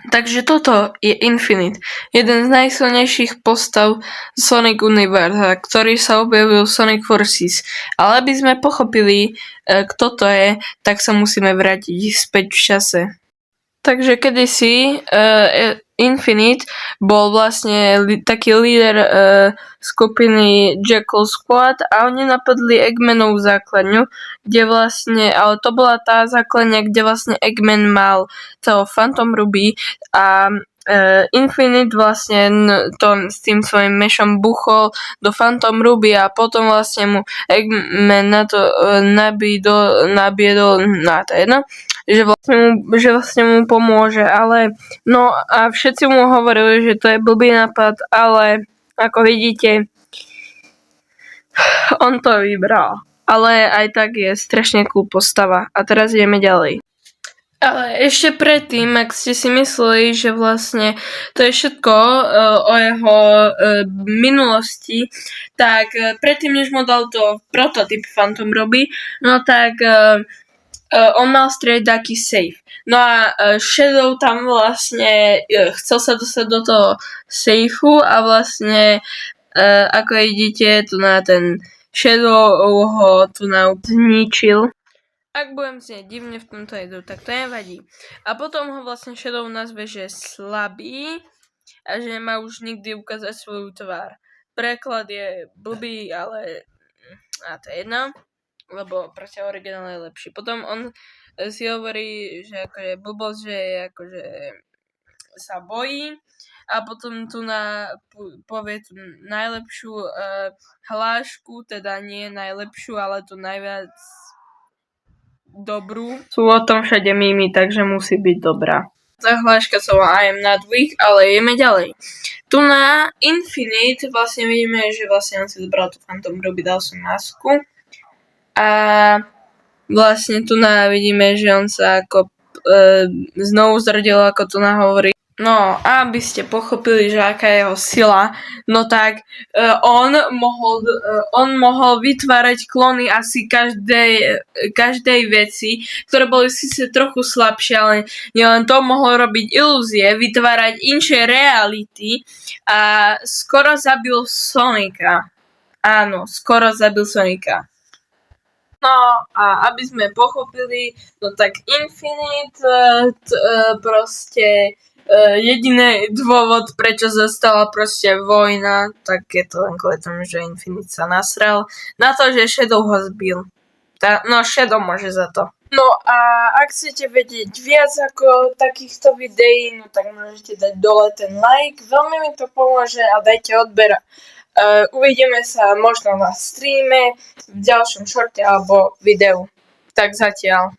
Takže toto je Infinite, jeden z najsilnejších postav Sonic Universe, ktorý sa objavil v Sonic Forces. Ale aby sme pochopili, kto to je, tak sa musíme vrátiť späť v čase. Takže kedysi Infinite bol vlastne taký líder skupiny Jackal Squad a oni napadli Eggmanovú základňu, kde vlastne, ale to bola tá základňa, kde vlastne Eggman mal toho Phantom Ruby a Infinite vlastne to s tým svojím mešom buchol do Phantom Ruby a potom vlastne mu Eggman na to nabiedol na to jedno, že vlastne mu pomôže, ale no a všetci mu hovorili, že to je blbý nápad, ale ako vidíte, on to vybral. Ale aj tak je strašne cool postava. A teraz ideme ďalej. Ale ešte predtým, ak ste si mysleli, že vlastne to je všetko o jeho minulosti, tak predtým, než mu dal to prototyp Phantom Ruby, no tak on mal strieť taký safe. No a Shadow tam vlastne chcel sa dostať do toho safeu a vlastne ako vidíte, tu na ten Shadow ho tu zničil. Ak budem znieť divne v tomto jedu, tak to nevadí. A potom ho vlastne Shadow nazve, že slabý a že nemá už nikdy ukázať svoju tvár. Preklad je blbý, ale a to je jedno, lebo proste originál je lepší. Potom on si hovorí, že akože blbosť, že akože sa bojí a potom tu povie tú najlepšiu hlášku, teda nie najlepšiu, ale tu najviac dobrú. Sú o tom všade mými, takže musí byť dobrá. Tá hláška sa volá I am not weak, ale ideme ďalej. Tu na Infinite vlastne vidíme, že vlastne on si zobral tú Phantom Ruby, dal som masku a vlastne tu vidíme, že on sa ako znovu zrodil, ako tu hovorí. No a aby ste pochopili, že aká je jeho sila, no tak on mohol vytvárať klony asi každej veci, ktoré boli síce trochu slabšie, ale nielen to, mohol robiť ilúzie, vytvárať inšie reality a skoro zabil Sonika. Áno, skoro zabil Sonika. No a aby sme pochopili, no tak Infinite proste jediný dôvod, prečo zostala proste vojna, tak je to len kvôli tomu, že Infinite sa nasral na to, že Shadow ho zbil. No Shadow môže za to. No a ak chcete vedieť viac ako takýchto videí, no tak môžete dať dole ten like, veľmi mi to pomôže a dajte odber. Uvidíme sa možno na streame, v ďalšom shorte alebo videu. Tak zatiaľ.